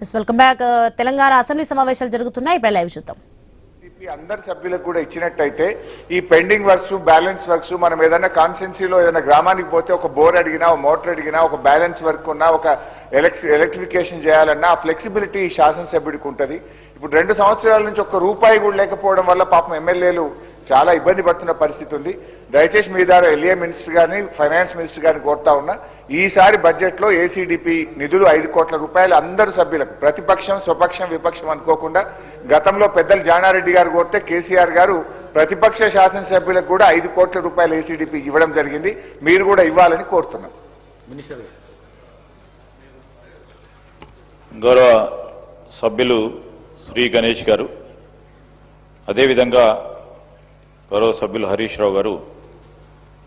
Welcome back. Telangana assembly సమావేశాలు జరుగుతున్నాయి. ఇప్పుడు లైవ్ చూద్దాం. అందరి సభ్యులకు కూడా ఇచ్చినట్టయితే ఈ పెండింగ్ వర్క్స్, బ్యాలెన్స్ వర్క్స్, మనం ఏదైనా కాన్స్టెన్సీలో ఏదైనా గ్రామానికి పోతే ఒక బోర్ అడిగినా, ఒక మోటార్ అడిగినా, ఒక బ్యాలెన్స్ వర్క్ ఉన్నా, ఒక ఎలక్ట్రిఫికేషన్ చేయాలన్నా ఆ ఫ్లెక్సిబిలిటీ శాసనసభ్యుడికి ఉంటుంది. ఇప్పుడు 2 సంవత్సరాల నుంచి ఒక్క రూపాయి కూడా లేకపోవడం వల్ల పాపం ఎమ్మెల్యేలు చాలా ఇబ్బంది పడుతున్న పరిస్థితి ఉంది. దయచేసి మీ ద్వారా ఎల్ఏ మినిస్టర్ గారిని, ఫైనాన్స్ మినిస్టర్ గారిని కోరుతా ఉన్నా, ఈసారి బడ్జెట్ లో ఏసీడీపీ నిధులు 5 కోట్ల రూపాయలు అందరు సభ్యులకు, ప్రతిపక్షం స్వపక్షం విపక్షం అనుకోకుండా, గతంలో పెద్దలు జానారెడ్డి గారు కోరితే కేసీఆర్ గారు ప్రతిపక్ష శాసనసభ్యులకు కూడా 5 కోట్ల రూపాయలు ఏసీడీపీ ఇవ్వడం జరిగింది. మీరు కూడా ఇవ్వాలని కోరుతున్నాం. మినిస్టర్ గౌరవ సభ్యులు శ్రీ గణేష్ గారు, అదేవిధంగా గౌరవ సభ్యులు హరీష్ రావు గారు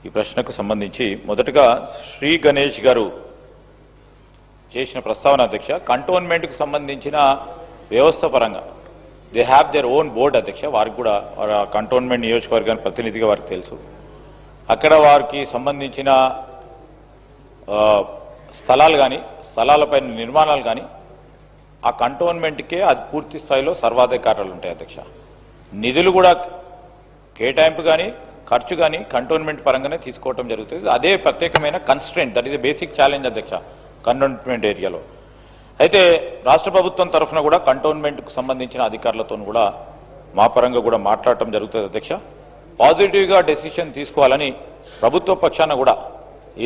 ఈ ప్రశ్నకు సంబంధించి మొదటగా శ్రీ గణేష్ గారు చేసిన ప్రస్తావన అధ్యక్ష, కంటోన్మెంట్కు సంబంధించిన వ్యవస్థ పరంగా they have their own board అధ్యక్ష. వారికి కూడా కంటోన్మెంట్ నియోజకవర్గానికి ప్రతినిధిగా వారికి తెలుసు. అక్కడ వారికి సంబంధించిన స్థలాలు కానీ, స్థలాలపైన నిర్మాణాలు కానీ ఆ కంటోన్మెంట్కే అది పూర్తి స్థాయిలో సర్వాధికారాలు ఉంటాయి అధ్యక్ష. నిధులు కూడా కేటాయింపు కానీ ఖర్చు కానీ కంటోన్మెంట్ పరంగానే తీసుకోవడం జరుగుతుంది. అదే ప్రత్యేకమైన constraint, that is basic challenge అధ్యక్ష కంటోన్మెంట్ ఏరియాలో. అయితే రాష్ట్ర ప్రభుత్వం తరఫున కూడా కంటోన్మెంట్కు సంబంధించిన అధికారులతో కూడా మా పరంగా కూడా మాట్లాడటం జరుగుతుంది అధ్యక్ష. పాజిటివ్గా డెసిషన్ తీసుకోవాలని ప్రభుత్వ పక్షాన కూడా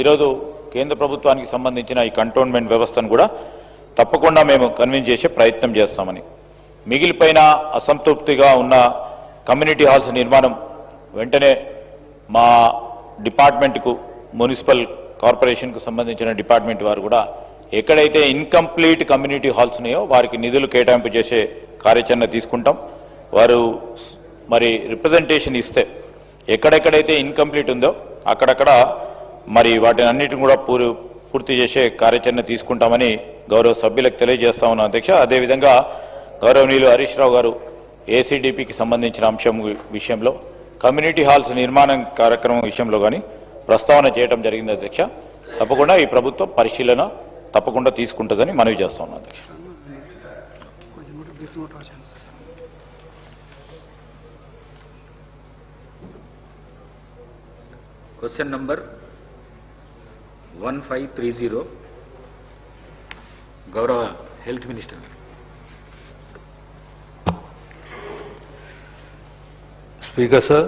ఈరోజు కేంద్ర ప్రభుత్వానికి సంబంధించిన ఈ కంటోన్మెంట్ వ్యవస్థను కూడా తప్పకుండా మేము కన్విన్స్ చేసే ప్రయత్నం చేస్తామని, మిగిలిపోయిన అసంతృప్తిగా ఉన్న కమ్యూనిటీ హాల్స్ నిర్మాణం వెంటనే మా డిపార్ట్మెంట్కు, మున్సిపల్ కార్పొరేషన్కు సంబంధించిన డిపార్ట్మెంట్ వారు కూడా ఎక్కడైతే ఇన్కంప్లీట్ కమ్యూనిటీ హాల్స్ ఉన్నాయో వారికి నిధులు కేటాయింపు చేసే కార్యాచరణ తీసుకుంటాం. వారు మరి రిప్రజెంటేషన్ ఇస్తే ఎక్కడెక్కడైతే ఇన్కంప్లీట్ ఉందో అక్కడక్కడ మరి వాటిని అన్నిటిని కూడా పూర్తి చేసే కార్యాచరణ తీసుకుంటామని గౌరవ సభ్యులకు తెలియజేస్తా ఉన్నాం అధ్యక్ష. అదేవిధంగా గౌరవనీయులు హరీష్ రావు గారు ఏసీడీపీకి సంబంధించిన అంశం విషయంలో, కమ్యూనిటీ హాల్స్ నిర్మాణం కార్యక్రమం విషయంలో కానీ ప్రస్తావన చేయడం జరిగింది అధ్యక్ష. తప్పకుండా ఈ ప్రభుత్వం పరిశీలన తప్పకుండా తీసుకుంటుందని మనవి చేస్తా ఉన్నాం అధ్యక్ష. క్వశ్చన్ నంబర్ 1530 గౌరవ health minister. Speaker sir,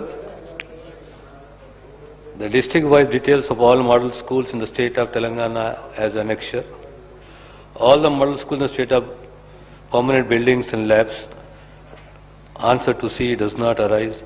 the district-wise details of all model schools in the state of Telangana as annexure. All the model schools in the state of permanent buildings and labs. Answer to C does not arise.